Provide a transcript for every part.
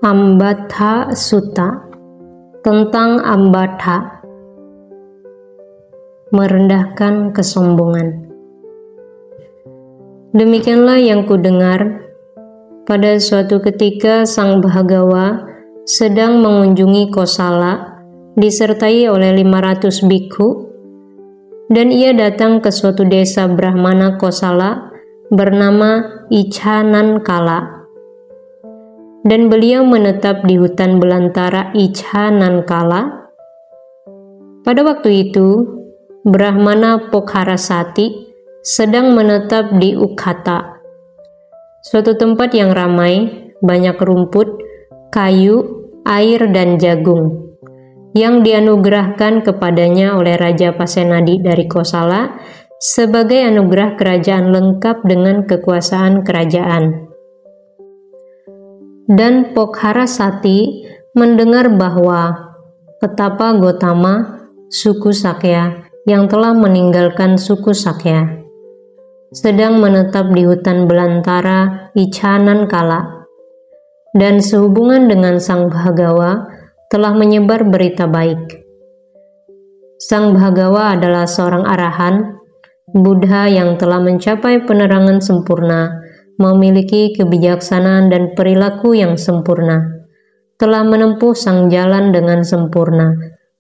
Ambatha Sutta tentang Ambatha, merendahkan kesombongan. Demikianlah yang kudengar, pada suatu ketika Sang Bhagawa sedang mengunjungi Kosala disertai oleh 500 bikhu, dan ia datang ke suatu desa Brahmana Kosala bernama Icanankala. Dan beliau menetap di hutan belantara Icanankala. Pada waktu itu, Brahmana Pokharasati sedang menetap di Ukhata, suatu tempat yang ramai, banyak rumput, kayu, air, dan jagung, yang dianugerahkan kepadanya oleh Raja Pasenadi dari Kosala sebagai anugerah kerajaan lengkap dengan kekuasaan kerajaan. Dan Pokharasati mendengar bahwa Petapa Gotama, suku Sakya, yang telah meninggalkan suku Sakya, sedang menetap di hutan belantara Icanankala, dan sehubungan dengan Sang Bhagawa telah menyebar berita baik. Sang Bhagawa adalah seorang arahan, Buddha yang telah mencapai penerangan sempurna, memiliki kebijaksanaan dan perilaku yang sempurna, telah menempuh sang jalan dengan sempurna,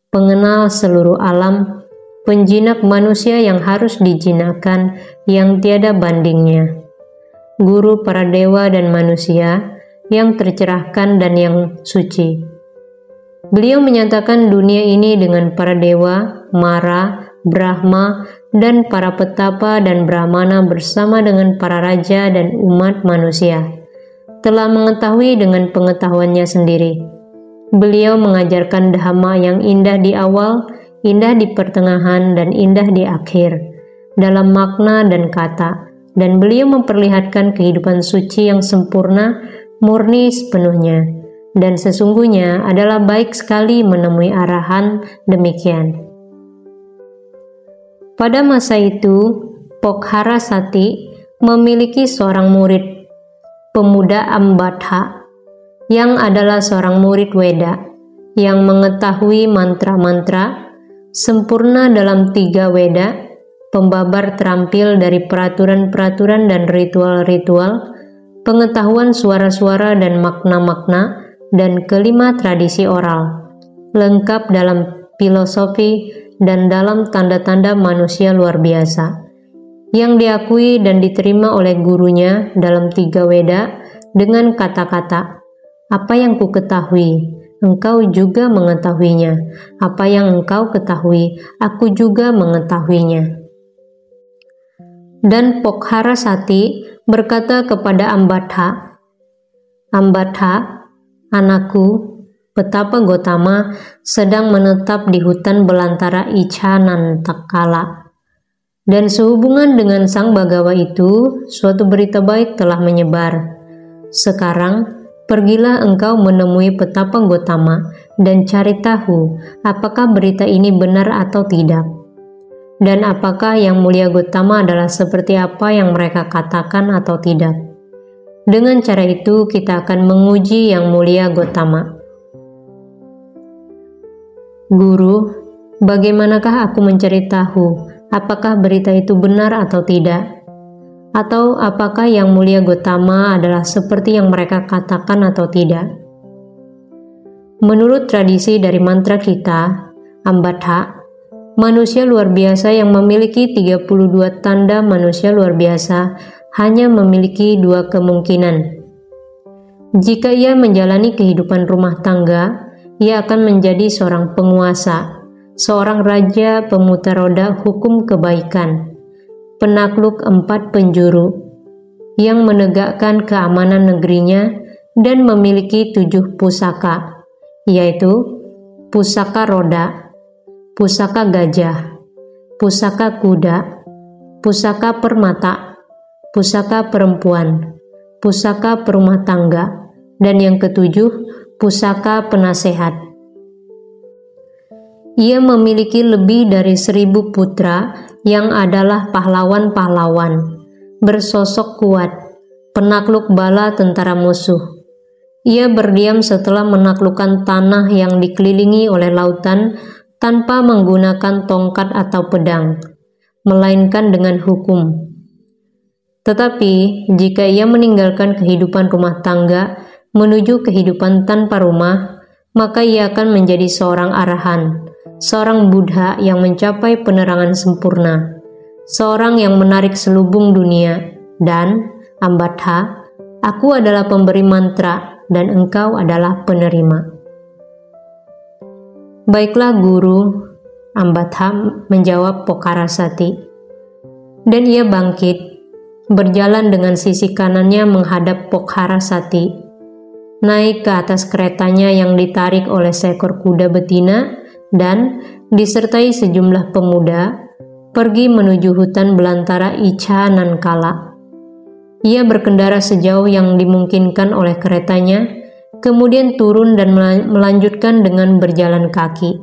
pengenal seluruh alam, penjinak manusia yang harus dijinakkan yang tiada bandingnya, guru para dewa dan manusia yang tercerahkan dan yang suci. Beliau menyatakan dunia ini dengan para dewa, Mara, Brahma, dan para petapa dan brahmana bersama dengan para raja dan umat manusia, telah mengetahui dengan pengetahuannya sendiri. Beliau mengajarkan dhamma yang indah di awal, indah di pertengahan, dan indah di akhir, dalam makna dan kata, dan beliau memperlihatkan kehidupan suci yang sempurna, murni sepenuhnya, dan sesungguhnya adalah baik sekali menemui arahan demikian. Pada masa itu, Pokharasati memiliki seorang murid, pemuda Ambatha, yang adalah seorang murid Weda, yang mengetahui mantra-mantra, sempurna dalam 3 Weda, pembabar terampil dari peraturan-peraturan dan ritual-ritual, pengetahuan suara-suara dan makna-makna, dan kelima tradisi oral, lengkap dalam filosofi dan dalam tanda-tanda manusia luar biasa, yang diakui dan diterima oleh gurunya dalam 3 Weda dengan kata-kata, "Apa yang ku ketahui, engkau juga mengetahuinya. Apa yang engkau ketahui, aku juga mengetahuinya." Dan Pokharasati berkata kepada Ambatha, "Ambatha, anakku, Petapa Gotama sedang menetap di hutan belantara Icanankala, dan sehubungan dengan Sang Bhagawa itu, suatu berita baik telah menyebar. Sekarang, pergilah engkau menemui Petapa Gotama dan cari tahu apakah berita ini benar atau tidak, dan apakah Yang Mulia Gotama adalah seperti apa yang mereka katakan atau tidak. Dengan cara itu, kita akan menguji Yang Mulia Gotama." "Guru, bagaimanakah aku mencari tahu apakah berita itu benar atau tidak? Atau apakah Yang Mulia Gotama adalah seperti yang mereka katakan atau tidak?" Menurut tradisi dari mantra kita, Ambatha, manusia luar biasa yang memiliki 32 tanda manusia luar biasa, hanya memiliki 2 kemungkinan. Jika ia menjalani kehidupan rumah tangga, ia akan menjadi seorang penguasa, seorang raja pemutar roda hukum kebaikan, penakluk 4 penjuru, yang menegakkan keamanan negerinya dan memiliki 7 pusaka, yaitu pusaka roda, pusaka gajah, pusaka kuda, pusaka permata, pusaka perempuan, pusaka perumah tangga, dan yang ketujuh, pusaka penasehat. Ia memiliki lebih dari 1000 putra yang adalah pahlawan-pahlawan, bersosok kuat, penakluk bala tentara musuh. Ia berdiam setelah menaklukkan tanah yang dikelilingi oleh lautan tanpa menggunakan tongkat atau pedang, melainkan dengan hukum. Tetapi jika ia meninggalkan kehidupan rumah tangga menuju kehidupan tanpa rumah, maka ia akan menjadi seorang arahan, seorang Buddha yang mencapai penerangan sempurna, seorang yang menarik selubung dunia, dan Ambattha, aku adalah pemberi mantra dan engkau adalah penerima. Baiklah Guru, Ambattha menjawab Pokarasati. Dan ia bangkit, berjalan dengan sisi kanannya menghadap Pokarasati, naik ke atas keretanya yang ditarik oleh seekor kuda betina dan disertai sejumlah pemuda, pergi menuju hutan belantara Icha Nankala. Ia berkendara sejauh yang dimungkinkan oleh keretanya, kemudian turun dan melanjutkan dengan berjalan kaki.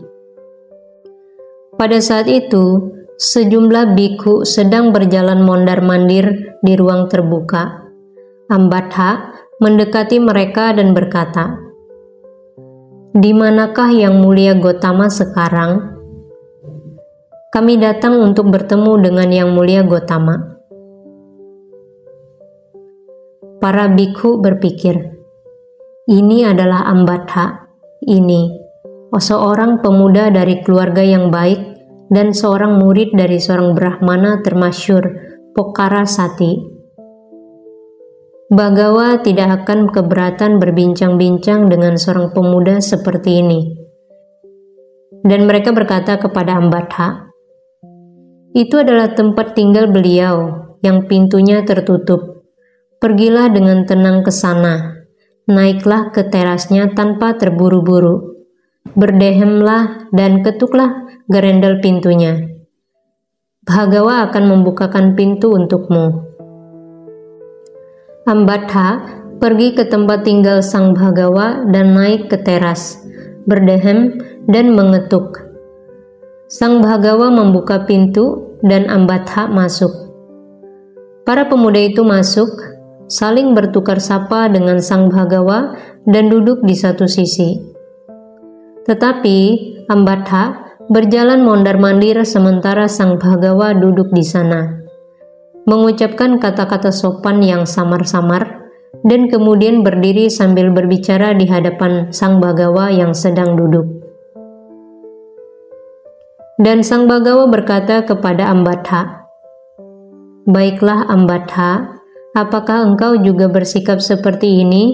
Pada saat itu, sejumlah bikhu sedang berjalan mondar-mandir di ruang terbuka. Ambattha mendekati mereka dan berkata, "Di manakah Yang Mulia Gotama sekarang?" "Kami datang untuk bertemu dengan Yang Mulia Gotama." Para bikhu berpikir, ini adalah Ambattha, ini seorang pemuda dari keluarga yang baik dan seorang murid dari seorang Brahmana termasyhur, Pokarasati. Bagawa tidak akan keberatan berbincang-bincang dengan seorang pemuda seperti ini. Dan mereka berkata kepada Ambattha, itu adalah tempat tinggal beliau yang pintunya tertutup. Pergilah dengan tenang ke sana, naiklah ke terasnya tanpa terburu-buru, berdehemlah dan ketuklah gerendel pintunya. Bhagawa akan membukakan pintu untukmu. Ambattha pergi ke tempat tinggal sang Bhagawa dan naik ke teras, berdehem dan mengetuk. Sang Bhagawa membuka pintu dan Ambattha masuk. Para pemuda itu masuk, saling bertukar sapa dengan sang Bhagawa dan duduk di satu sisi. Tetapi Ambattha berjalan mondar-mandir sementara sang Bhagawa duduk di sana, mengucapkan kata-kata sopan yang samar-samar dan kemudian berdiri sambil berbicara di hadapan sang Bhagawa yang sedang duduk. Dan sang Bhagawa berkata kepada Ambattha, "Baiklah Ambattha, apakah engkau juga bersikap seperti ini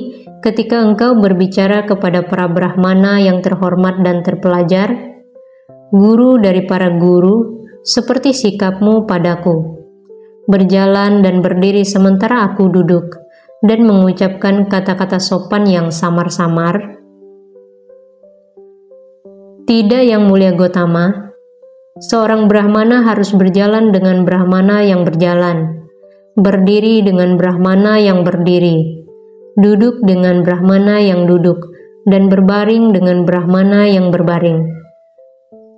ketika engkau berbicara kepada para Brahmana yang terhormat dan terpelajar, guru dari para guru, seperti sikapmu padaku, berjalan dan berdiri sementara aku duduk, dan mengucapkan kata-kata sopan yang samar-samar?" Tidak Yang Mulia Gotama, seorang Brahmana harus berjalan dengan Brahmana yang berjalan, berdiri dengan Brahmana yang berdiri, duduk dengan Brahmana yang duduk, dan berbaring dengan Brahmana yang berbaring.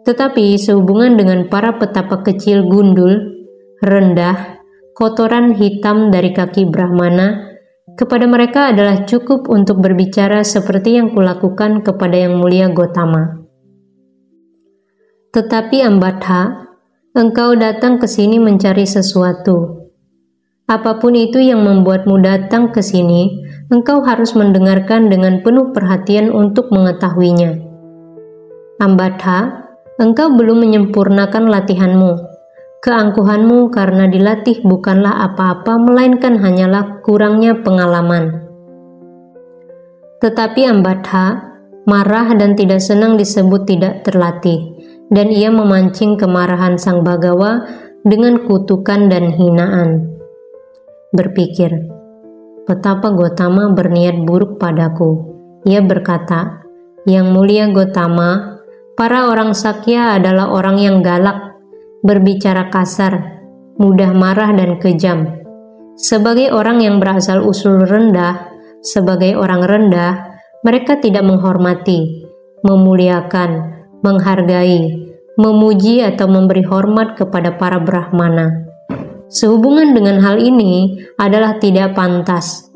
Tetapi sehubungan dengan para petapa kecil gundul, rendah, kotoran hitam dari kaki Brahmana, kepada mereka adalah cukup untuk berbicara seperti yang kulakukan kepada Yang Mulia Gotama. Tetapi Ambattha, engkau datang ke sini mencari sesuatu. Apapun itu yang membuatmu datang ke sini, engkau harus mendengarkan dengan penuh perhatian untuk mengetahuinya. Ambattha, engkau belum menyempurnakan latihanmu. Keangkuhanmu karena dilatih bukanlah apa-apa, melainkan hanyalah kurangnya pengalaman. Tetapi Ambattha, marah dan tidak senang disebut tidak terlatih, dan ia memancing kemarahan sang Bhagawa dengan kutukan dan hinaan. Berpikir, betapa Gotama berniat buruk padaku. Ia berkata, Yang Mulia Gotama, para orang Sakya adalah orang yang galak, berbicara kasar, mudah marah dan kejam. Sebagai orang yang berasal usul rendah, sebagai orang rendah, mereka tidak menghormati, memuliakan, menghargai, memuji atau memberi hormat kepada para Brahmana. Sehubungan dengan hal ini adalah tidak pantas.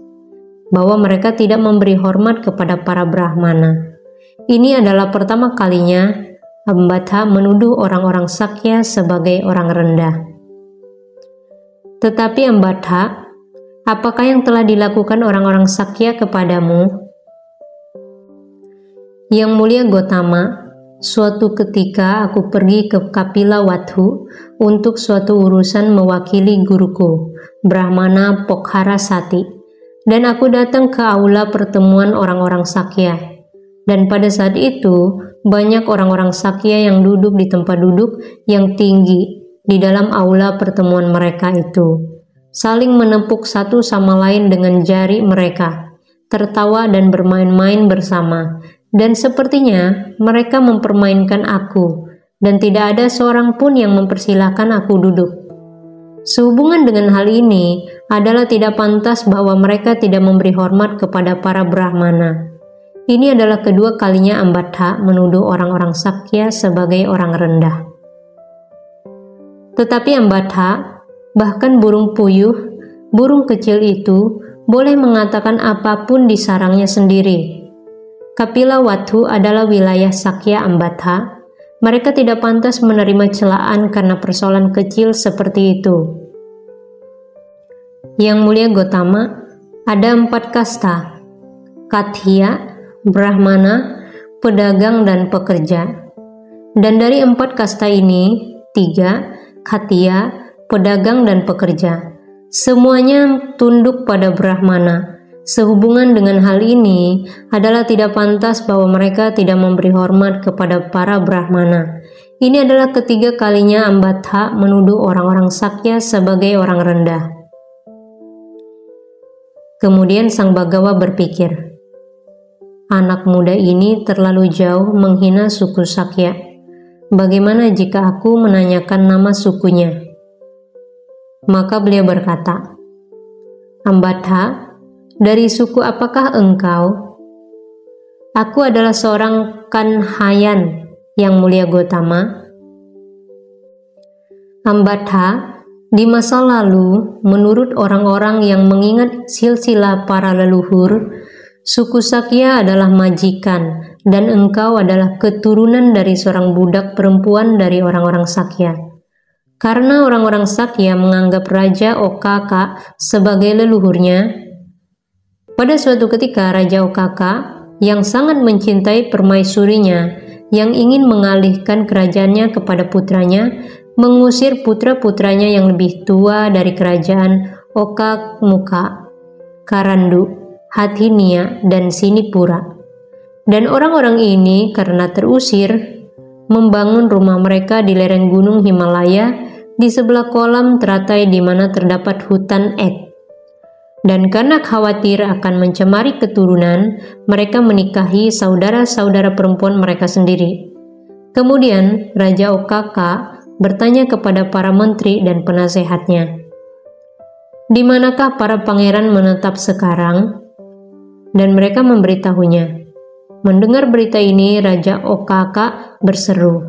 bahwa mereka tidak memberi hormat kepada para Brahmana. Ini adalah pertama kalinya Ambatha menuduh orang-orang Sakya sebagai orang rendah. Tetapi Ambatha, apakah yang telah dilakukan orang-orang Sakya kepadamu? Yang mulia Gotama, suatu ketika aku pergi ke Kapila Wathu untuk suatu urusan mewakili guruku, Brahmana Pokharasati, dan aku datang ke aula pertemuan orang-orang Sakya. Dan pada saat itu, banyak orang-orang Sakya yang duduk di tempat duduk yang tinggi di dalam aula pertemuan mereka itu, saling menepuk satu sama lain dengan jari mereka, tertawa dan bermain-main bersama, dan sepertinya mereka mempermainkan aku, dan tidak ada seorang pun yang mempersilahkan aku duduk. Sehubungan dengan hal ini adalah tidak pantas bahwa mereka tidak memberi hormat kepada para Brahmana. Ini adalah kedua kalinya Ambatha menuduh orang-orang Sakya sebagai orang rendah. Tetapi Ambatha, bahkan burung puyuh, burung kecil itu, boleh mengatakan apapun di sarangnya sendiri. Kapila Wathu adalah wilayah Sakya Ambatha. Mereka tidak pantas menerima celaan karena persoalan kecil seperti itu. Yang mulia Gotama, ada 4 kasta: Kathya, Brahmana, pedagang, dan pekerja. Dan dari 4 kasta ini, 3, Khatya, pedagang, dan pekerja, semuanya tunduk pada Brahmana. Sehubungan dengan hal ini adalah tidak pantas bahwa mereka tidak memberi hormat kepada para Brahmana. Ini adalah ketiga kalinya Ambatha menuduh orang-orang Sakya sebagai orang rendah. Kemudian Sang Bagawa berpikir, anak muda ini terlalu jauh menghina suku Sakya. Bagaimana jika aku menanyakan nama sukunya? Maka beliau berkata, Ambatha, dari suku apakah engkau? Aku adalah seorang Kanhayan, yang mulia Gotama. Ambatha, di masa lalu, menurut orang-orang yang mengingat silsilah para leluhur, suku Sakya adalah majikan, dan engkau adalah keturunan dari seorang budak perempuan dari orang-orang Sakya. Karena orang-orang Sakya menganggap Raja Okaka sebagai leluhurnya, pada suatu ketika Raja Okaka yang sangat mencintai permaisurinya, yang ingin mengalihkan kerajaannya kepada putranya, mengusir putra-putranya yang lebih tua dari kerajaan Okamuka, Karandu, Hathinia, dan Sinipura. Dan orang-orang ini karena terusir, membangun rumah mereka di lereng gunung Himalaya di sebelah kolam teratai di mana terdapat hutan ek. Dan karena khawatir akan mencemari keturunan, mereka menikahi saudara-saudara perempuan mereka sendiri. Kemudian Raja Okaka bertanya kepada para menteri dan penasehatnya, "Di manakah para pangeran menetap sekarang?" Dan mereka memberitahunya. Mendengar berita ini, Raja Okaka berseru,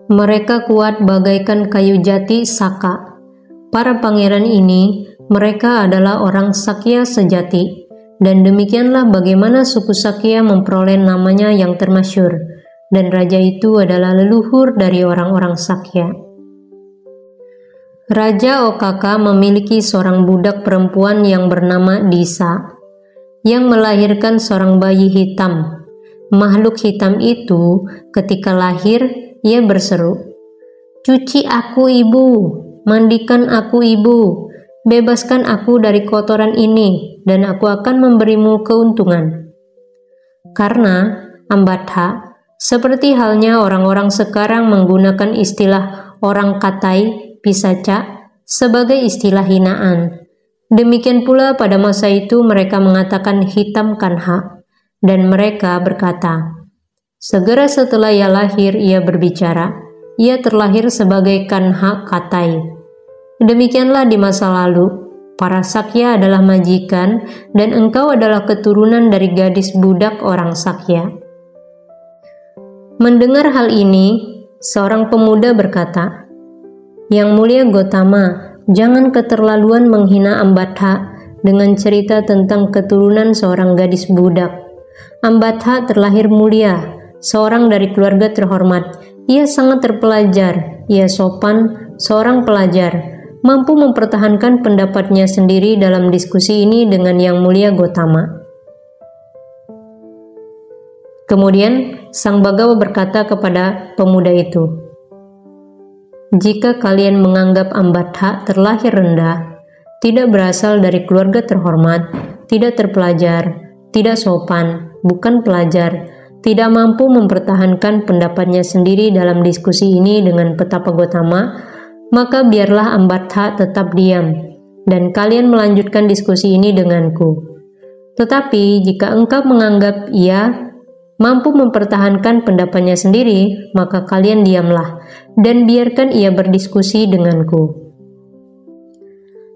"Mereka kuat bagaikan kayu jati saka. Para pangeran ini, mereka adalah orang Sakya sejati, dan demikianlah bagaimana suku Sakya memperoleh namanya yang termasyhur, dan raja itu adalah leluhur dari orang-orang Sakya." Raja Okaka memiliki seorang budak perempuan yang bernama Disa, yang melahirkan seorang bayi hitam. Makhluk hitam itu ketika lahir, ia berseru, "Cuci aku ibu, mandikan aku ibu, bebaskan aku dari kotoran ini, dan aku akan memberimu keuntungan." Karena Ambatha, seperti halnya orang-orang sekarang menggunakan istilah orang katai, pisaca, sebagai istilah hinaan. Demikian pula pada masa itu mereka mengatakan hitam kanha, dan mereka berkata, segera setelah ia lahir ia berbicara, ia terlahir sebagai kanha katai. Demikianlah di masa lalu, para Sakya adalah majikan, dan engkau adalah keturunan dari gadis budak orang Sakya. Mendengar hal ini, seorang pemuda berkata, "Yang mulia Gotama, jangan keterlaluan menghina Ambatha dengan cerita tentang keturunan seorang gadis budak. Ambatha terlahir mulia, seorang dari keluarga terhormat. Ia sangat terpelajar, ia sopan, seorang pelajar, mampu mempertahankan pendapatnya sendiri dalam diskusi ini dengan Yang Mulia Gotama. Kemudian Sang Bagawa berkata kepada pemuda itu, "Jika kalian menganggap Ambatha terlahir rendah, tidak berasal dari keluarga terhormat, tidak terpelajar, tidak sopan, bukan pelajar, tidak mampu mempertahankan pendapatnya sendiri dalam diskusi ini dengan Petapa Gotama, maka biarlah Ambatha tetap diam, dan kalian melanjutkan diskusi ini denganku. Tetapi jika engkau menganggap ia mampu mempertahankan pendapatnya sendiri, maka kalian diamlah, dan biarkan ia berdiskusi denganku."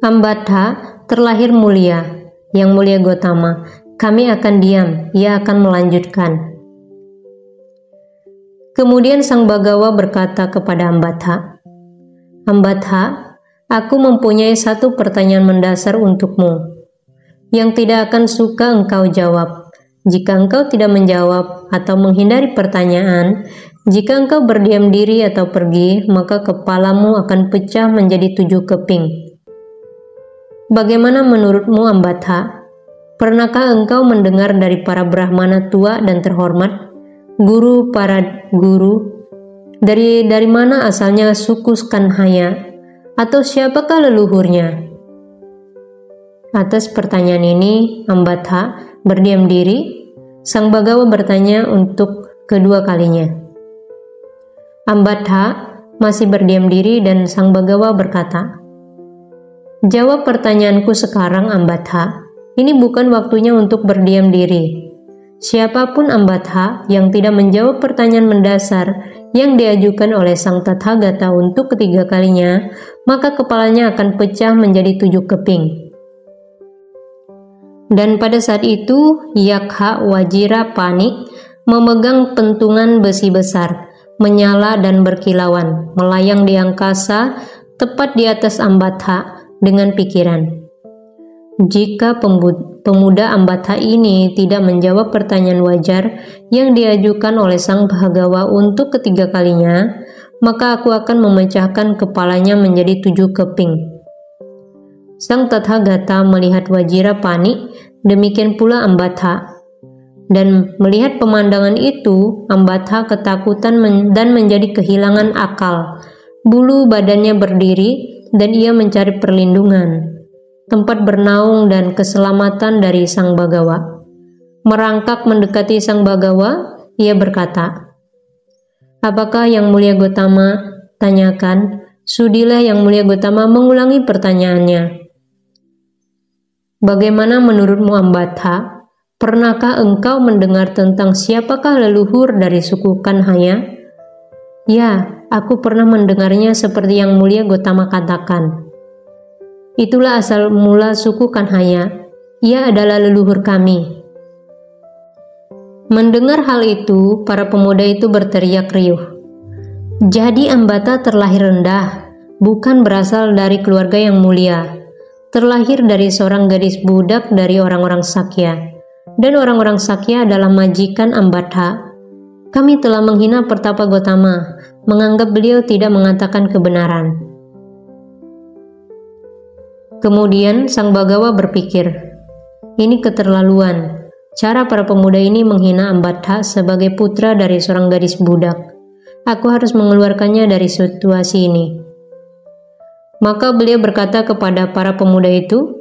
Ambatha terlahir mulia, Yang Mulia Gotama, kami akan diam, ia akan melanjutkan. Kemudian Sang Bagawa berkata kepada Ambatha, "Ambatha, aku mempunyai satu pertanyaan mendasar untukmu, yang tidak akan suka engkau jawab. Jika engkau tidak menjawab atau menghindari pertanyaan, jika engkau berdiam diri atau pergi, maka kepalamu akan pecah menjadi 7 keping. Bagaimana menurutmu, Ambatha? Pernahkah engkau mendengar dari para Brahmana tua dan terhormat, guru para guru, dari mana asalnya suku Kanhaya, atau siapakah leluhurnya?" Atas pertanyaan ini, Ambatha berdiam diri. Sang Bagawa bertanya untuk kedua kalinya. Ambatha masih berdiam diri dan Sang Bagawa berkata, "Jawab pertanyaanku sekarang, Ambatha. Ini bukan waktunya untuk berdiam diri. Siapapun Ambatha yang tidak menjawab pertanyaan mendasar yang diajukan oleh Sang Tathagata untuk ketiga kalinya, maka kepalanya akan pecah menjadi 7 keping." Dan pada saat itu, Yakha Wajira Panik memegang pentungan besi besar, menyala dan berkilauan, melayang di angkasa tepat di atas Ambatha dengan pikiran, "Jika pemuda Ambatha ini tidak menjawab pertanyaan wajar yang diajukan oleh Sang Bhagawa untuk ketiga kalinya, maka aku akan memecahkan kepalanya menjadi 7 keping." Sang Tathagata melihat Wajira Panik, demikian pula Ambatha. Dan melihat pemandangan itu, Ambatha ketakutan dan menjadi kehilangan akal. Bulu badannya berdiri dan ia mencari perlindungan, tempat bernaung dan keselamatan dari Sang Bagawa. Merangkak mendekati Sang Bagawa, ia berkata, "Apakah Yang Mulia Gotama?" Tanyakan. Sudilah Yang Mulia Gotama mengulangi pertanyaannya. "Bagaimana menurutmu, Ambatha? Pernahkah engkau mendengar tentang siapakah leluhur dari suku Kanhaya?" "Ya, aku pernah mendengarnya seperti Yang Mulia Gotama katakan. Itulah asal mula suku Kanhaya. Ia adalah leluhur kami." Mendengar hal itu, para pemuda itu berteriak riuh. Jadi Ambatha terlahir rendah, bukan berasal dari keluarga yang mulia. Terlahir dari seorang gadis budak dari orang-orang Sakya, dan orang-orang Sakya adalah majikan Ambatha. Kami telah menghina Pertapa Gotama, menganggap beliau tidak mengatakan kebenaran. Kemudian Sang Bagawa berpikir, ini keterlaluan. Cara para pemuda ini menghina Ambatha sebagai putra dari seorang gadis budak. Aku harus mengeluarkannya dari situasi ini. Maka beliau berkata kepada para pemuda itu,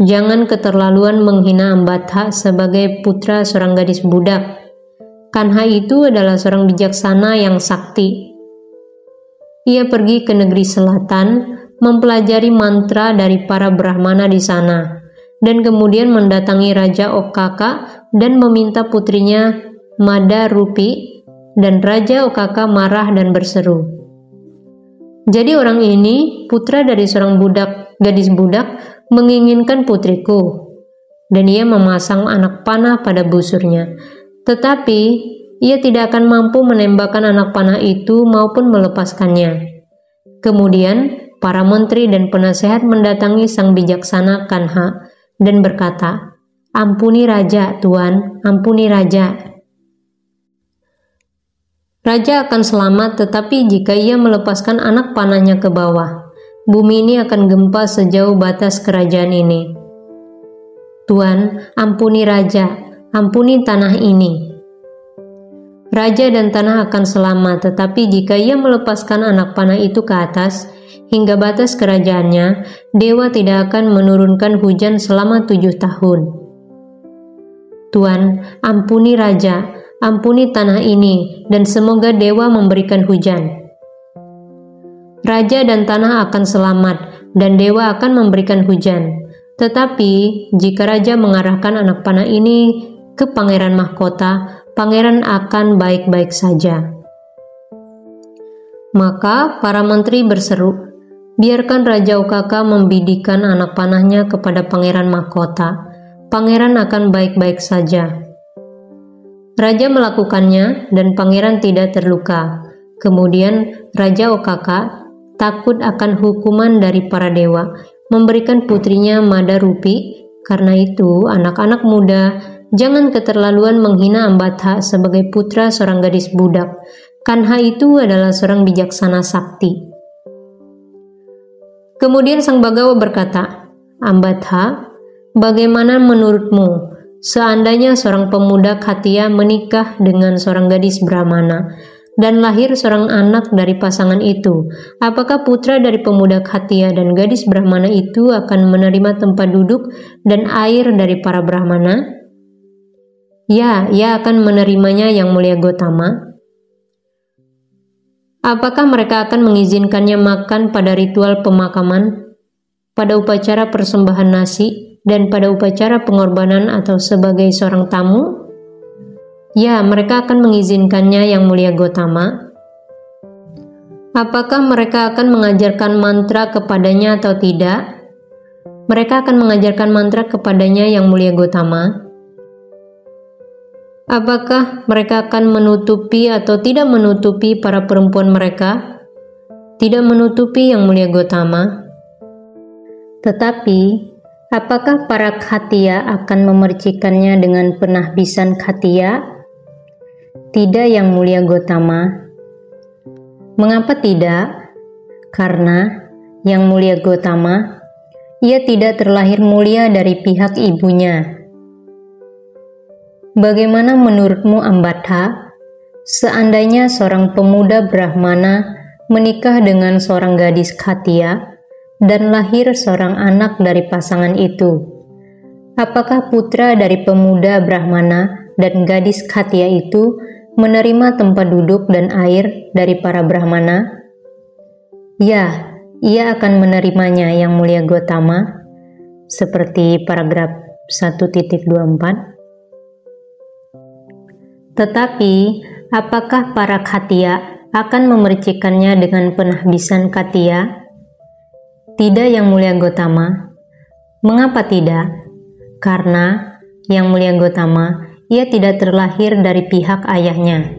"Jangan keterlaluan menghina Ambatha sebagai putra seorang gadis budak. Kanha itu adalah seorang bijaksana yang sakti. Ia pergi ke negeri selatan, mempelajari mantra dari para Brahmana di sana, dan kemudian mendatangi Raja Okaka dan meminta putrinya Mada Rupi, dan Raja Okaka marah dan berseru, 'Jadi orang ini, putra dari seorang gadis budak, menginginkan putriku.' Dan ia memasang anak panah pada busurnya. Tetapi ia tidak akan mampu menembakkan anak panah itu maupun melepaskannya. Kemudian para menteri dan penasehat mendatangi sang bijaksana Kanha dan berkata, "Ampuni Raja, Tuan, ampuni Raja." Raja akan selamat, tetapi jika ia melepaskan anak panahnya ke bawah, bumi ini akan gempa sejauh batas kerajaan ini. "Tuan, ampuni Raja, ampuni tanah ini." Raja dan tanah akan selamat, tetapi jika ia melepaskan anak panah itu ke atas, hingga batas kerajaannya, dewa tidak akan menurunkan hujan selama 7 tahun. "Tuan, ampuni Raja, ampuni tanah ini, dan semoga dewa memberikan hujan." Raja dan tanah akan selamat, dan dewa akan memberikan hujan. Tetapi, jika raja mengarahkan anak panah ini ke pangeran mahkota, pangeran akan baik-baik saja. Maka para menteri berseru, "Biarkan Raja Okaka membidikan anak panahnya kepada pangeran mahkota. Pangeran akan baik-baik saja." Raja melakukannya dan pangeran tidak terluka. Kemudian Raja Okaka takut akan hukuman dari para dewa, memberikan putrinya Madarupi. Karena itu, anak-anak muda, jangan keterlaluan menghina Ambatha sebagai putra seorang gadis budak. Kanha itu adalah seorang bijaksana sakti. Kemudian Sang Bagawa berkata, "Ambatha, bagaimana menurutmu seandainya seorang pemuda Khatia menikah dengan seorang gadis Brahmana dan lahir seorang anak dari pasangan itu? Apakah putra dari pemuda Khatia dan gadis Brahmana itu akan menerima tempat duduk dan air dari para Brahmana?" "Ya, ia akan menerimanya, Yang Mulia Gotama." "Apakah mereka akan mengizinkannya makan pada ritual pemakaman, pada upacara persembahan nasi, dan pada upacara pengorbanan atau sebagai seorang tamu?" "Ya, mereka akan mengizinkannya, Yang Mulia Gotama." "Apakah mereka akan mengajarkan mantra kepadanya atau tidak?" "Mereka akan mengajarkan mantra kepadanya, Yang Mulia Gotama." "Apakah mereka akan menutupi atau tidak menutupi para perempuan mereka?" "Tidak menutupi, Yang Mulia Gotama." "Tetapi, apakah para Khatia akan memercikannya dengan penahbisan Khatia?" "Tidak, Yang Mulia Gotama." "Mengapa tidak?" "Karena, Yang Mulia Gotama, ia tidak terlahir mulia dari pihak ibunya." "Bagaimana menurutmu, Ambatha, seandainya seorang pemuda Brahmana menikah dengan seorang gadis Khatia dan lahir seorang anak dari pasangan itu? Apakah putra dari pemuda Brahmana dan gadis Khatia itu menerima tempat duduk dan air dari para Brahmana?" "Ya, ia akan menerimanya, Yang Mulia Gotama." Seperti paragraf 1.24. "Tetapi, apakah para Khatia akan memercikannya dengan penahbisan Khatia?" "Tidak, Yang Mulia Gotama." "Mengapa tidak?" "Karena, Yang Mulia Gotama, ia tidak terlahir dari pihak ayahnya."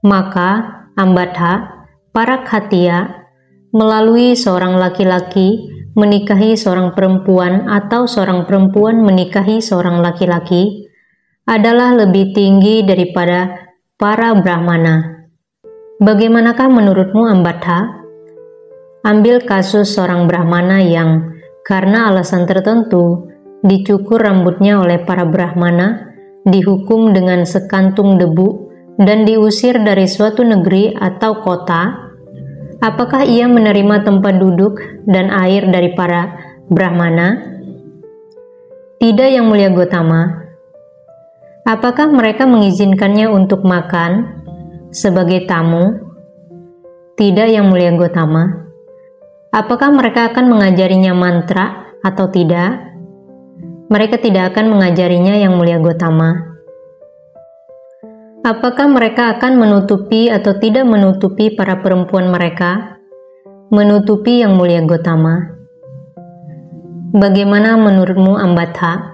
Maka, Ambatha, para Khatia melalui seorang laki-laki menikahi seorang perempuan atau seorang perempuan menikahi seorang laki-laki adalah lebih tinggi daripada para Brahmana. Bagaimanakah menurutmu, Ambatha? Ambil kasus seorang Brahmana yang karena alasan tertentu dicukur rambutnya oleh para Brahmana, dihukum dengan sekantung debu, dan diusir dari suatu negeri atau kota. Apakah ia menerima tempat duduk dan air dari para Brahmana? Tidak, Yang Mulia Gotama. Apakah mereka mengizinkannya untuk makan sebagai tamu? Tidak, Yang Mulia Gotama. Apakah mereka akan mengajarinya mantra atau tidak? Mereka tidak akan mengajarinya, Yang Mulia Gotama. Apakah mereka akan menutupi atau tidak menutupi para perempuan mereka? Menutupi, Yang Mulia Gotama. Bagaimana menurutmu, Ambatha?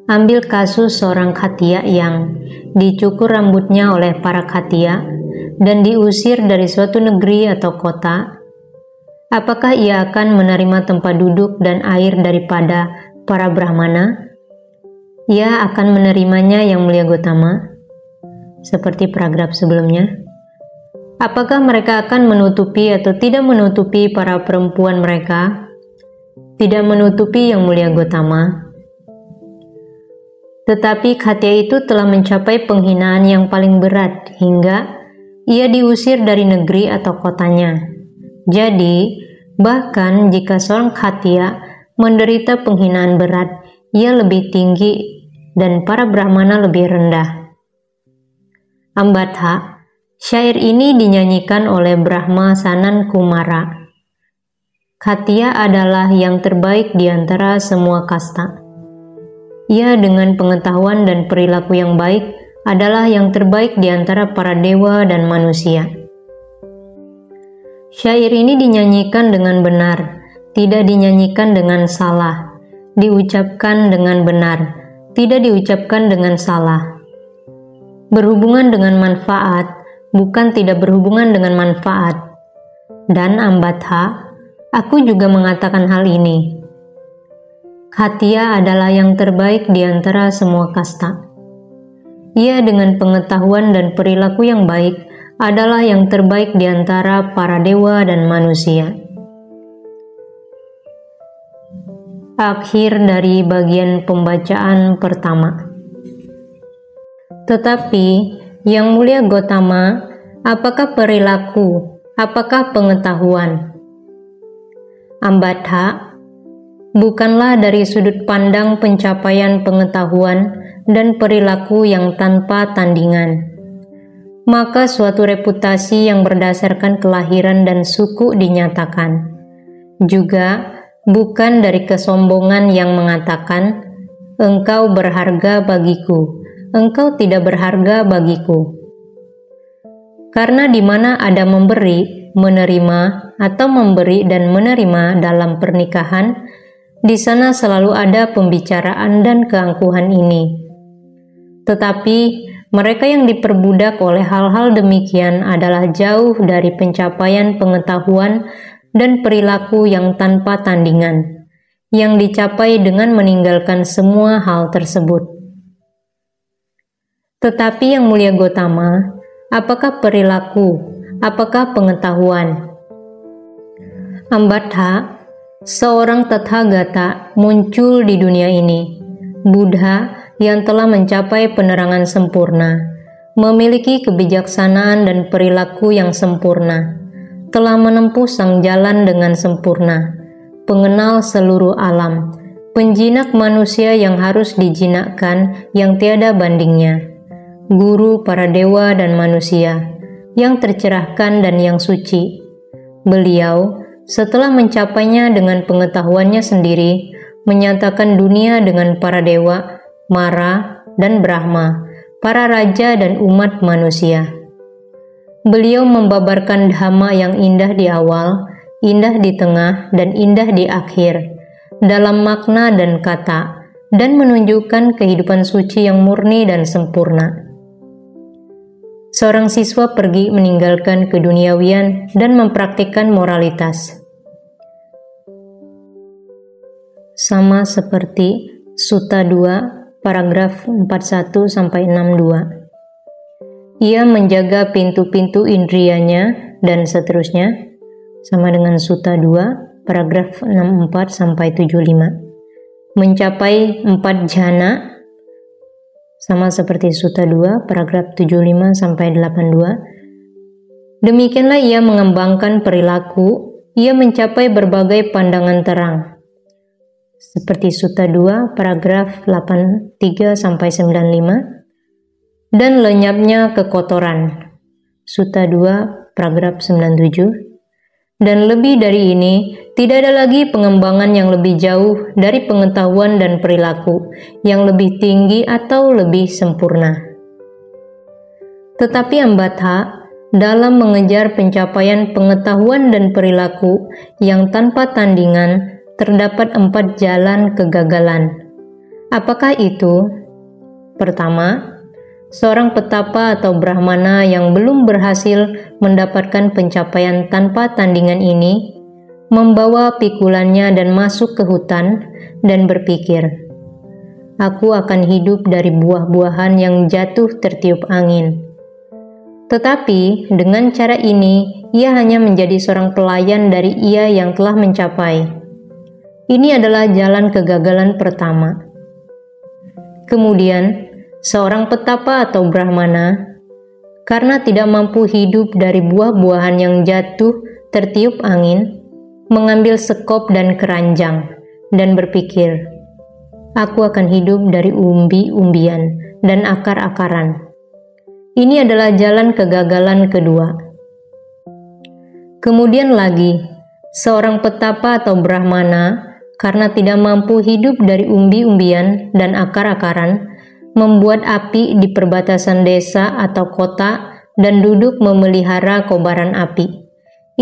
Ambil kasus seorang Khatia yang dicukur rambutnya oleh para Khatia dan diusir dari suatu negeri atau kota. Apakah ia akan menerima tempat duduk dan air daripada para Brahmana, ia akan menerimanya yang mulia Gotama, seperti paragraf sebelumnya. Apakah mereka akan menutupi atau tidak menutupi para perempuan mereka? Tidak menutupi yang mulia Gotama. Tetapi Khatya itu telah mencapai penghinaan yang paling berat hingga ia diusir dari negeri atau kotanya. Jadi, bahkan jika seorang Khatya menderita penghinaan berat, ia lebih tinggi dan para Brahmana lebih rendah. Ambatha, syair ini dinyanyikan oleh Brahma Sanan Kumara. Khatya adalah yang terbaik di antara semua kasta. Ia dengan pengetahuan dan perilaku yang baik adalah yang terbaik di antara para dewa dan manusia. Syair ini dinyanyikan dengan benar, tidak dinyanyikan dengan salah, diucapkan dengan benar, tidak diucapkan dengan salah. Berhubungan dengan manfaat, bukan tidak berhubungan dengan manfaat. Dan Ambatha, aku juga mengatakan hal ini. Khatya adalah yang terbaik di antara semua kasta. Ia dengan pengetahuan dan perilaku yang baik adalah yang terbaik di antara para dewa dan manusia. Akhir dari bagian pembacaan pertama. Tetapi, yang mulia Gotama, apakah perilaku, apakah pengetahuan? Ambatha, bukanlah dari sudut pandang pencapaian pengetahuan dan perilaku yang tanpa tandingan, maka suatu reputasi yang berdasarkan kelahiran dan suku dinyatakan. Juga bukan dari kesombongan yang mengatakan, engkau berharga bagiku, engkau tidak berharga bagiku. Karena di mana ada memberi, menerima, atau memberi dan menerima dalam pernikahan, di sana selalu ada pembicaraan dan keangkuhan ini. Tetapi mereka yang diperbudak oleh hal-hal demikian adalah jauh dari pencapaian pengetahuan dan perilaku yang tanpa tandingan, yang dicapai dengan meninggalkan semua hal tersebut. Tetapi yang mulia Gotama, apakah perilaku, apakah pengetahuan? Ambatha, seorang Tathagata muncul di dunia ini, Buddha yang telah mencapai penerangan sempurna, memiliki kebijaksanaan dan perilaku yang sempurna, telah menempuh sang jalan dengan sempurna, pengenal seluruh alam, penjinak manusia yang harus dijinakkan yang tiada bandingnya, guru para dewa dan manusia, yang tercerahkan dan yang suci. Beliau setelah mencapainya dengan pengetahuannya sendiri, menyatakan dunia dengan para dewa, Mara, dan Brahma, para raja dan umat manusia. Beliau membabarkan dhamma yang indah di awal, indah di tengah, dan indah di akhir, dalam makna dan kata, dan menunjukkan kehidupan suci yang murni dan sempurna. Seorang siswa pergi meninggalkan keduniawian dan mempraktikkan moralitas. Sama seperti Sutta 2, paragraf 41-62. Ia menjaga pintu-pintu indrianya dan seterusnya, sama dengan Sutta 2, paragraf 64-75. Mencapai 4 jhana, sama seperti Sutta 2, paragraf 75-82. Demikianlah ia mengembangkan perilaku, ia mencapai berbagai pandangan terang, seperti Sutta 2, paragraf 83-95, dan lenyapnya kekotoran, Sutta 2, paragraf 97. Dan lebih dari ini, tidak ada lagi pengembangan yang lebih jauh dari pengetahuan dan perilaku yang lebih tinggi atau lebih sempurna. Tetapi Ambatha, dalam mengejar pencapaian pengetahuan dan perilaku yang tanpa tandingan, terdapat 4 jalan kegagalan. Apakah itu? Pertama, seorang petapa atau brahmana yang belum berhasil mendapatkan pencapaian tanpa tandingan ini membawa pikulannya dan masuk ke hutan dan berpikir, "Aku akan hidup dari buah-buahan yang jatuh tertiup angin." Tetapi dengan cara ini, ia hanya menjadi seorang pelayan dari ia yang telah mencapai. Ini adalah jalan kegagalan pertama. Kemudian, seorang petapa atau brahmana, karena tidak mampu hidup dari buah-buahan yang jatuh tertiup angin, mengambil sekop dan keranjang dan berpikir, "Aku akan hidup dari umbi-umbian dan akar-akaran." Ini adalah jalan kegagalan kedua. Kemudian lagi, seorang petapa atau brahmana, karena tidak mampu hidup dari umbi-umbian dan akar-akaran, membuat api di perbatasan desa atau kota dan duduk memelihara kobaran api.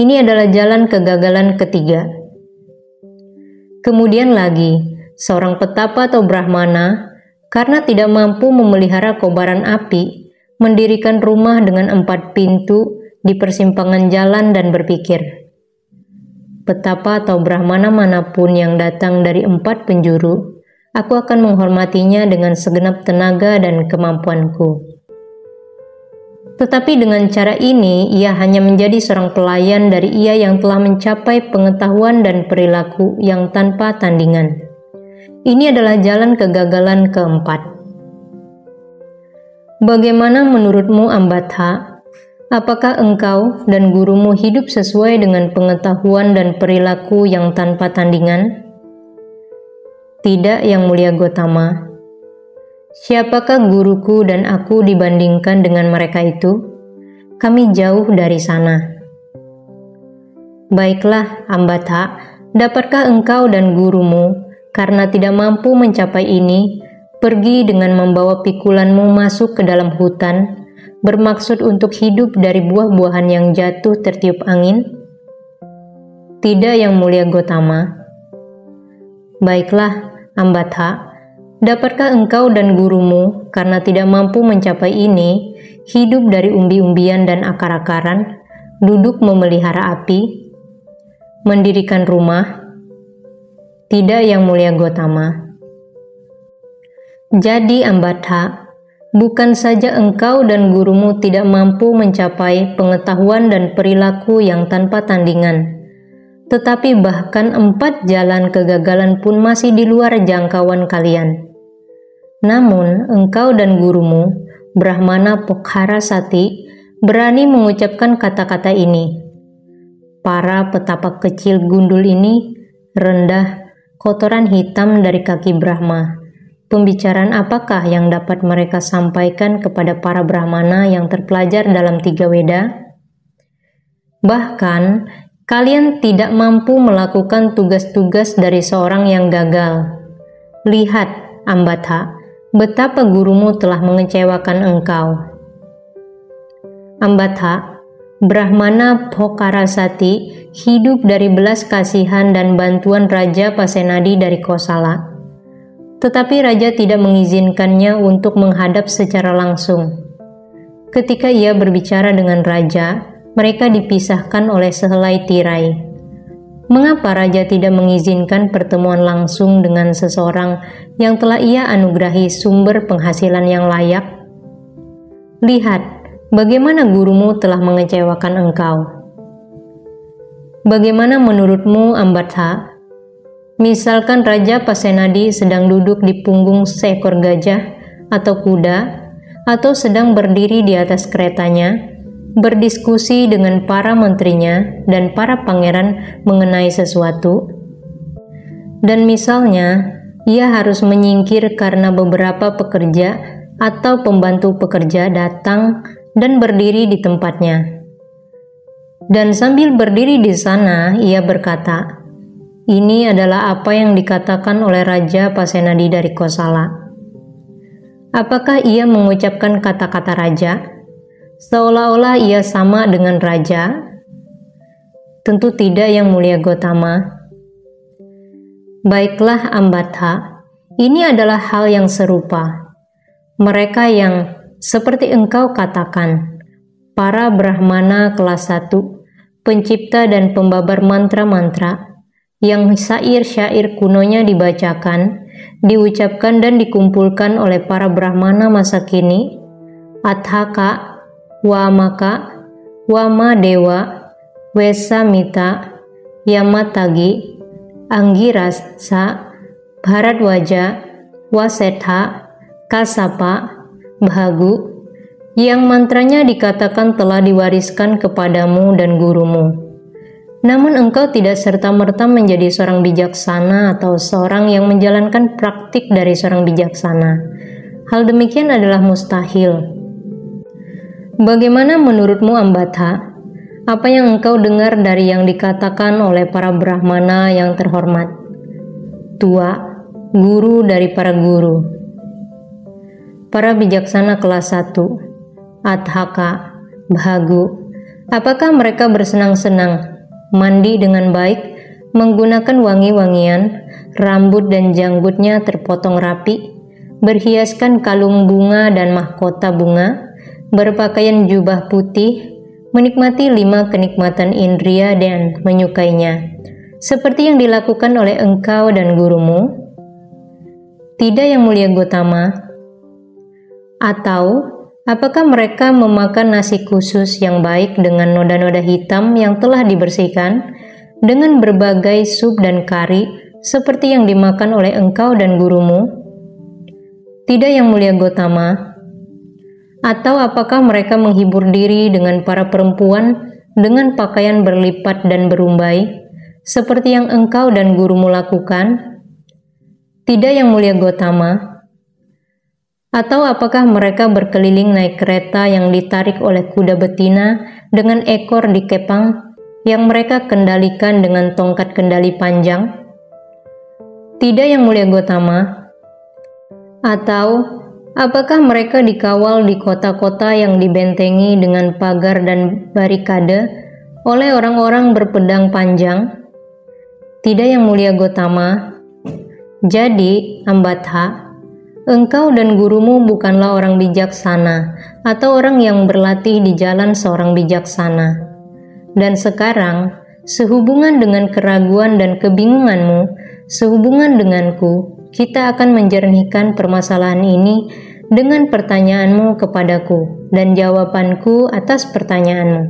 Ini adalah jalan kegagalan ketiga. Kemudian lagi, seorang petapa atau brahmana, karena tidak mampu memelihara kobaran api, mendirikan rumah dengan 4 pintu di persimpangan jalan dan berpikir, "Petapa atau brahmana manapun yang datang dari 4 penjuru, aku akan menghormatinya dengan segenap tenaga dan kemampuanku." Tetapi dengan cara ini, ia hanya menjadi seorang pelayan dari ia yang telah mencapai pengetahuan dan perilaku yang tanpa tandingan. Ini adalah jalan kegagalan keempat. Bagaimana menurutmu, Ambatha? Apakah engkau dan gurumu hidup sesuai dengan pengetahuan dan perilaku yang tanpa tandingan? Tidak, Yang Mulia Gotama. Siapakah guruku dan aku dibandingkan dengan mereka itu? Kami jauh dari sana. Baiklah, Ambatha, dapatkah engkau dan gurumu, karena tidak mampu mencapai ini, pergi dengan membawa pikulanmu masuk ke dalam hutan, bermaksud untuk hidup dari buah-buahan yang jatuh tertiup angin? Tidak, Yang Mulia Gotama. Baiklah, Ambatha, dapatkah engkau dan gurumu, karena tidak mampu mencapai ini, hidup dari umbi-umbian dan akar-akaran, duduk memelihara api, mendirikan rumah? Tidak, Yang Mulia Gotama. Jadi, Ambatha, bukan saja engkau dan gurumu tidak mampu mencapai pengetahuan dan perilaku yang tanpa tandingan, tetapi bahkan 4 jalan kegagalan pun masih di luar jangkauan kalian. Namun, engkau dan gurumu, Brahmana Pokharasati, berani mengucapkan kata-kata ini. Para petapa kecil gundul ini, rendah, kotoran hitam dari kaki Brahma. Pembicaraan apakah yang dapat mereka sampaikan kepada para Brahmana yang terpelajar dalam 3 Weda? Bahkan, kalian tidak mampu melakukan tugas-tugas dari seorang yang gagal. Lihat, Ambatha, betapa gurumu telah mengecewakan engkau. Ambatha, Brahmana Pokharasati hidup dari belas kasihan dan bantuan Raja Pasenadi dari Kosala. Tetapi raja tidak mengizinkannya untuk menghadap secara langsung. Ketika ia berbicara dengan raja, mereka dipisahkan oleh sehelai tirai. Mengapa raja tidak mengizinkan pertemuan langsung dengan seseorang yang telah ia anugerahi sumber penghasilan yang layak? Lihat, bagaimana gurumu telah mengecewakan engkau. Bagaimana menurutmu, Ambatha? Misalkan Raja Pasenadi sedang duduk di punggung seekor gajah atau kuda, atau sedang berdiri di atas keretanya, berdiskusi dengan para menterinya dan para pangeran mengenai sesuatu. Dan misalnya, ia harus menyingkir karena beberapa pekerja atau pembantu pekerja datang dan berdiri di tempatnya. Dan sambil berdiri di sana, ia berkata, "Ini adalah apa yang dikatakan oleh Raja Pasenadi dari Kosala." Apakah ia mengucapkan kata-kata raja, seolah-olah ia sama dengan raja? Tentu tidak, Yang Mulia Gotama. Baiklah, Ambatha, ini adalah hal yang serupa. Mereka yang, seperti engkau katakan, para Brahmana kelas 1, pencipta dan pembabar mantra-mantra, yang syair-syair kunonya dibacakan, diucapkan dan dikumpulkan oleh para Brahmana masa kini, Adhaka, Wamaka, Wamadewa, Wesamita, Yamatagi, Anggirasa, Bharadwaja, Wasetha, Kasapa, Bhagu, yang mantranya dikatakan telah diwariskan kepadamu dan gurumu. Namun engkau tidak serta-merta menjadi seorang bijaksana atau seorang yang menjalankan praktik dari seorang bijaksana. Hal demikian adalah mustahil. Bagaimana menurutmu Ambatha? Apa yang engkau dengar dari yang dikatakan oleh para Brahmana yang terhormat? Tua, guru dari para guru. Para bijaksana kelas 1, Adhaka, Bhagu, apakah mereka bersenang-senang, mandi dengan baik, menggunakan wangi-wangian, rambut dan janggutnya terpotong rapi, berhiaskan kalung bunga dan mahkota bunga, berpakaian jubah putih, menikmati 5 kenikmatan indria dan menyukainya, seperti yang dilakukan oleh engkau dan gurumu? Tidak, Yang Mulia Gotama. Atau apakah mereka memakan nasi khusus yang baik dengan noda-noda hitam yang telah dibersihkan, dengan berbagai sup dan kari seperti yang dimakan oleh engkau dan gurumu? Tidak, Yang Mulia Gotama. Atau apakah mereka menghibur diri dengan para perempuan dengan pakaian berlipat dan berumbai, seperti yang engkau dan gurumu lakukan? Tidak, Yang Mulia Gotama. Atau apakah mereka berkeliling naik kereta yang ditarik oleh kuda betina dengan ekor dikepang yang mereka kendalikan dengan tongkat kendali panjang? Tidak, Yang Mulia Gotama. Atau apakah mereka dikawal di kota-kota yang dibentengi dengan pagar dan barikade oleh orang-orang berpedang panjang? Tidak, Yang Mulia Gotama. Jadi, Ambatha, engkau dan gurumu bukanlah orang bijaksana atau orang yang berlatih di jalan seorang bijaksana. Dan sekarang, sehubungan dengan keraguan dan kebingunganmu, sehubungan denganku, kita akan menjernihkan permasalahan ini dengan pertanyaanmu kepadaku dan jawabanku atas pertanyaanmu.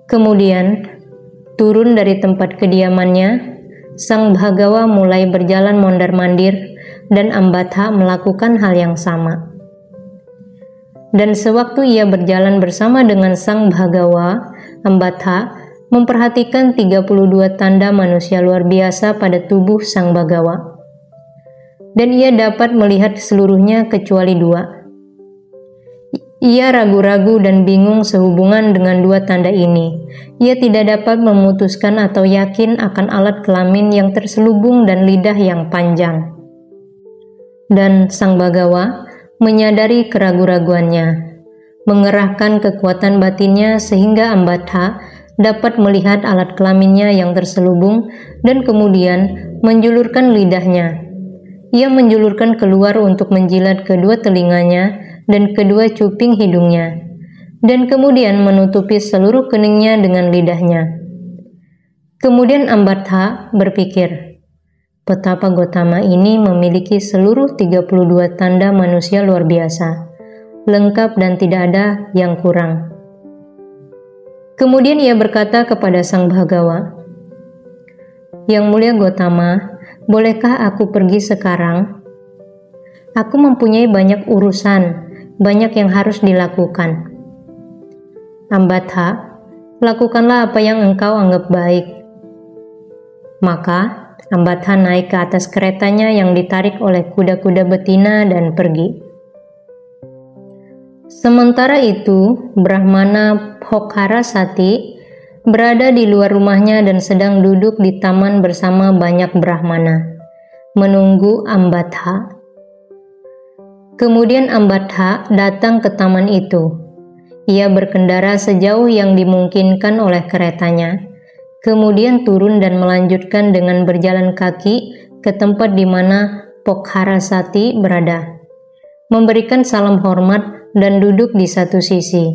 Kemudian, turun dari tempat kediamannya, Sang Bhagawa mulai berjalan mondar-mandir dan Ambatha melakukan hal yang sama. Dan sewaktu ia berjalan bersama dengan Sang Bhagawa, Ambatha memperhatikan 32 tanda manusia luar biasa pada tubuh Sang Bhagawa. Dan ia dapat melihat seluruhnya kecuali 2. Ia ragu-ragu dan bingung sehubungan dengan 2 tanda ini. Ia tidak dapat memutuskan atau yakin akan alat kelamin yang terselubung dan lidah yang panjang. Dan Sang Bhagawa menyadari keraguan-raguannya, mengerahkan kekuatan batinnya sehingga Ambatha dapat melihat alat kelaminnya yang terselubung dan kemudian menjulurkan lidahnya. Ia menjulurkan keluar untuk menjilat kedua telinganya dan kedua cuping hidungnya, dan kemudian menutupi seluruh keningnya dengan lidahnya. Kemudian Ambatha berpikir, betapa Gotama ini memiliki seluruh 32 tanda manusia luar biasa, lengkap dan tidak ada yang kurang. Kemudian ia berkata kepada Sang Bhagawa, Yang Mulia Gotama, bolehkah aku pergi sekarang? Aku mempunyai banyak urusan, banyak yang harus dilakukan. Ambatha, lakukanlah apa yang engkau anggap baik. Maka Ambatha naik ke atas keretanya yang ditarik oleh kuda-kuda betina dan pergi. Sementara itu, Brahmana Bhokharasati berada di luar rumahnya dan sedang duduk di taman bersama banyak Brahmana, menunggu Ambatha. Kemudian Ambatha datang ke taman itu. Ia berkendara sejauh yang dimungkinkan oleh keretanya, kemudian turun dan melanjutkan dengan berjalan kaki ke tempat di mana Bhokharasati berada, memberikan salam hormat dan duduk di satu sisi.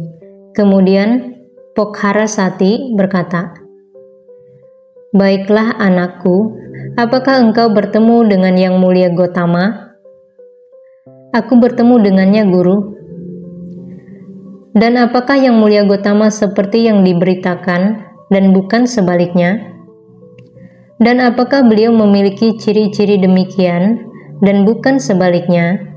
Kemudian Pokharasati berkata, "Baiklah anakku, apakah engkau bertemu dengan Yang Mulia Gotama?" "Aku bertemu dengannya, Guru." "Dan apakah Yang Mulia Gotama seperti yang diberitakan dan bukan sebaliknya? Dan apakah beliau memiliki ciri-ciri demikian dan bukan sebaliknya?"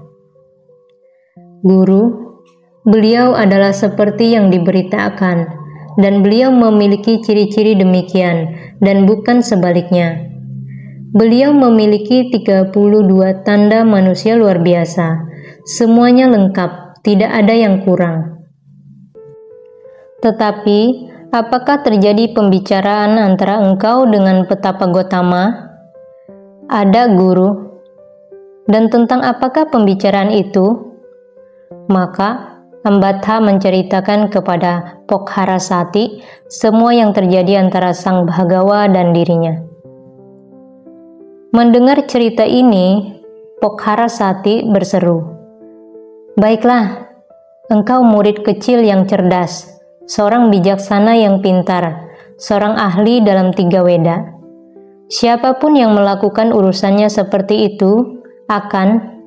"Guru, beliau adalah seperti yang diberitakan dan beliau memiliki ciri-ciri demikian dan bukan sebaliknya. Beliau memiliki 32 tanda manusia luar biasa, semuanya lengkap, tidak ada yang kurang." "Tetapi, apakah terjadi pembicaraan antara engkau dengan Petapa Gotama?" "Ada, Guru." "Dan tentang apakah pembicaraan itu?" Maka Ambatha menceritakan kepada Pokharasati semua yang terjadi antara Sang Bhagawa dan dirinya. Mendengar cerita ini, Pokharasati berseru, "Baiklah, engkau murid kecil yang cerdas, seorang bijaksana yang pintar, seorang ahli dalam 3 Weda. Siapapun yang melakukan urusannya seperti itu akan,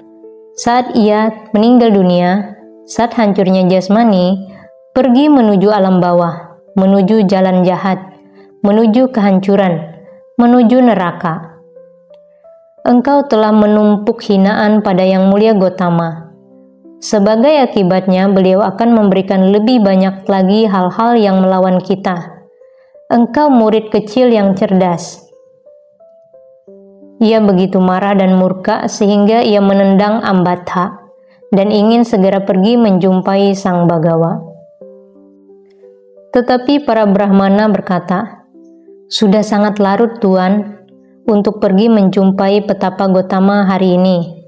saat ia meninggal dunia, saat hancurnya jasmani, pergi menuju alam bawah, menuju jalan jahat, menuju kehancuran, menuju neraka. Engkau telah menumpuk hinaan pada Yang Mulia Gotama. Sebagai akibatnya, beliau akan memberikan lebih banyak lagi hal-hal yang melawan kita. Engkau murid kecil yang cerdas." Ia begitu marah dan murka sehingga ia menendang Ambatha dan ingin segera pergi menjumpai Sang Bhagawa. Tetapi para Brahmana berkata, "Sudah sangat larut, Tuan, untuk pergi menjumpai Petapa Gotama hari ini.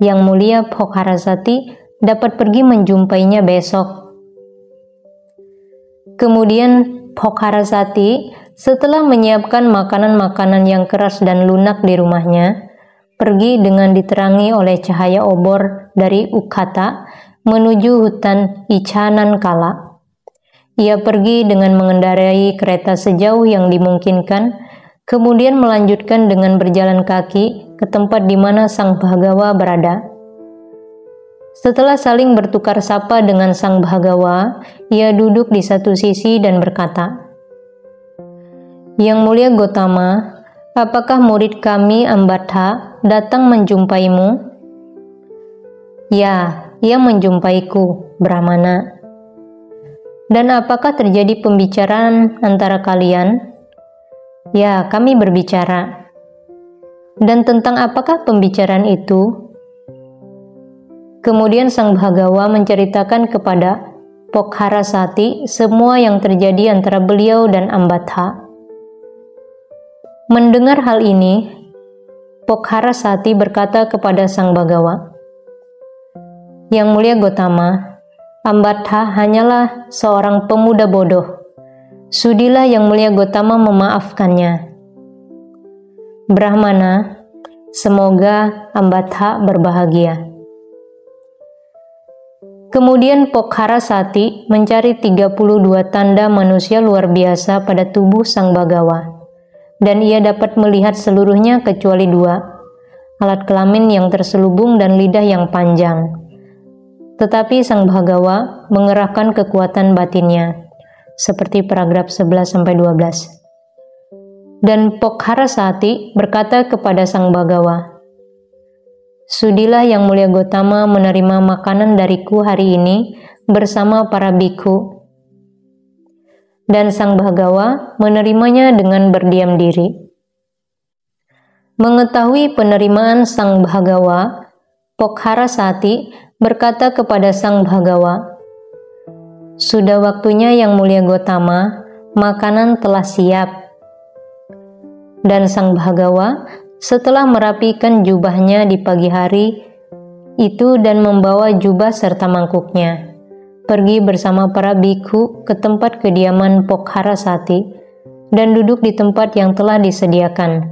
Yang Mulia Pokharasati dapat pergi menjumpainya besok." Kemudian Pokharasati setelah menyiapkan makanan-makanan yang keras dan lunak di rumahnya, pergi dengan diterangi oleh cahaya obor dari Ukkata menuju hutan Icanan Kala. Ia pergi dengan mengendarai kereta sejauh yang dimungkinkan, kemudian melanjutkan dengan berjalan kaki ke tempat di mana Sang Bhagawa berada. Setelah saling bertukar sapa dengan Sang Bhagawa, ia duduk di satu sisi dan berkata, "Yang Mulia Gotama, apakah murid kami Ambatha datang menjumpaimu?" "Ya, ia menjumpaiku, Brahmana." "Dan apakah terjadi pembicaraan antara kalian?" "Ya, kami berbicara." "Dan tentang apakah pembicaraan itu?" Kemudian Sang Bhagawa menceritakan kepada Pokharasati semua yang terjadi antara beliau dan Ambatha. Mendengar hal ini, Pokharasati berkata kepada Sang Bhagawa, "Yang Mulia Gotama, Ambatha hanyalah seorang pemuda bodoh. Sudilah Yang Mulia Gotama memaafkannya." "Brahmana, semoga Ambatha berbahagia." Kemudian Pokharasati mencari 32 tanda manusia luar biasa pada tubuh Sang Bhagawa, dan ia dapat melihat seluruhnya kecuali 2, alat kelamin yang terselubung dan lidah yang panjang. Tetapi Sang Bhagawa mengerahkan kekuatan batinnya, seperti paragraf 11-12. Dan Pokharasati berkata kepada Sang Bhagawa, "Sudilah Yang Mulia Gotama menerima makanan dariku hari ini bersama para bhikkhu." Dan Sang Bhagawa menerimanya dengan berdiam diri. Mengetahui penerimaan Sang Bhagawa, Pokharasati berkata kepada Sang Bhagawa, "Sudah waktunya Yang Mulia Gotama, makanan telah siap." Dan Sang Bhagawa setelah merapikan jubahnya di pagi hari itu dan membawa jubah serta mangkuknya, pergi bersama para bhikkhu ke tempat kediaman Pokharasati dan duduk di tempat yang telah disediakan.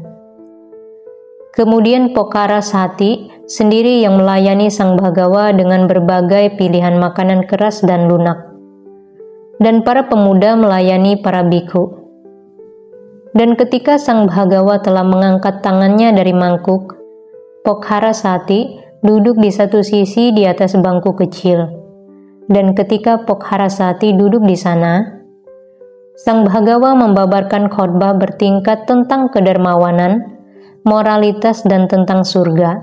Kemudian Pokharasati sendiri yang melayani Sang Bhagawa dengan berbagai pilihan makanan keras dan lunak. dan para pemuda melayani para bhikkhu. Dan ketika Sang Bhagawa telah mengangkat tangannya dari mangkuk, Pokharasati duduk di satu sisi di atas bangku kecil. Dan ketika Pokharasati duduk di sana, Sang Bhagawa membabarkan khotbah bertingkat tentang kedermawanan, moralitas, dan tentang surga,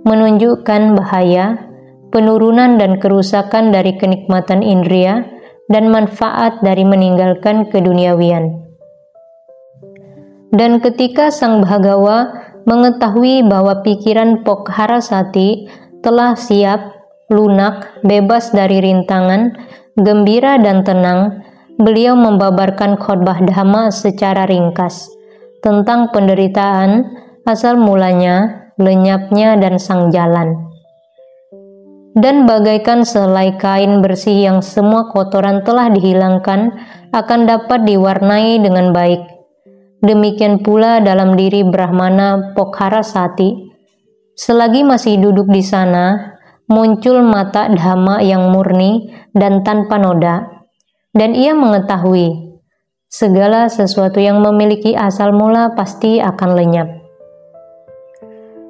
menunjukkan bahaya, penurunan dan kerusakan dari kenikmatan indria, dan manfaat dari meninggalkan keduniawian. Dan ketika Sang Bhagawa mengetahui bahwa pikiran Pokharasati telah siap, lunak, bebas dari rintangan, gembira dan tenang, beliau membabarkan khotbah Dhamma secara ringkas tentang penderitaan, asal mulanya, lenyapnya, dan sang jalan. Dan bagaikan sehelai kain bersih yang semua kotoran telah dihilangkan akan dapat diwarnai dengan baik. Demikian pula dalam diri Brahmana Pokharasati, selagi masih duduk di sana, muncul mata Dhamma yang murni dan tanpa noda, dan ia mengetahui segala sesuatu yang memiliki asal mula pasti akan lenyap.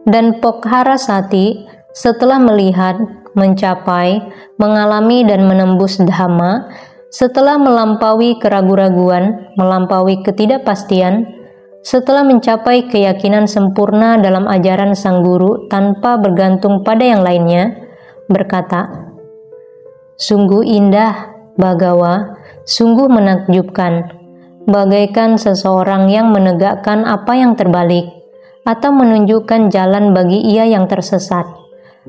Dan Pokharasati setelah melihat, mencapai, mengalami dan menembus Dhamma, setelah melampaui keraguan-raguan, melampaui ketidakpastian, setelah mencapai keyakinan sempurna dalam ajaran Sang Guru tanpa bergantung pada yang lainnya, berkata, "Sungguh indah, Bhagawa, sungguh menakjubkan, bagaikan seseorang yang menegakkan apa yang terbalik, atau menunjukkan jalan bagi ia yang tersesat,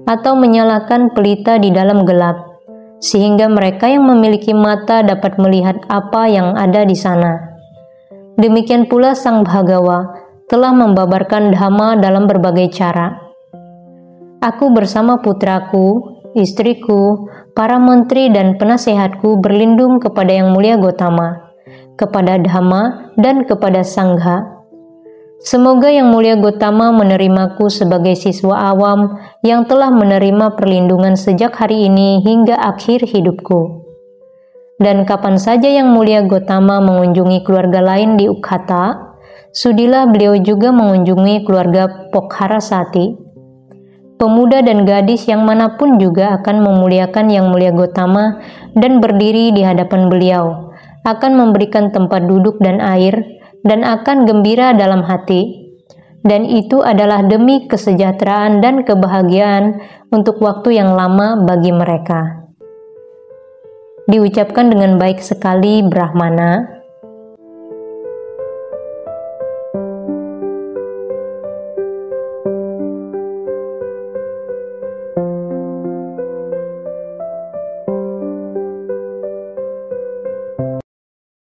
atau menyalakan pelita di dalam gelap, sehingga mereka yang memiliki mata dapat melihat apa yang ada di sana." Demikian pula Sang Bhagawa telah membabarkan Dhamma dalam berbagai cara. Aku bersama putraku, istriku, para menteri dan penasehatku berlindung kepada Yang Mulia Gotama, kepada Dhamma dan kepada Sangha. Semoga Yang Mulia Gotama menerimaku sebagai siswa awam yang telah menerima perlindungan sejak hari ini hingga akhir hidupku. Dan kapan saja Yang Mulia Gotama mengunjungi keluarga lain di Ukhata, sudilah beliau juga mengunjungi keluarga Pokharasati. Pemuda dan gadis yang manapun juga akan memuliakan Yang Mulia Gotama dan berdiri di hadapan beliau, akan memberikan tempat duduk dan air, dan akan gembira dalam hati. Dan itu adalah demi kesejahteraan dan kebahagiaan untuk waktu yang lama bagi mereka. Diucapkan dengan baik sekali Brahmana,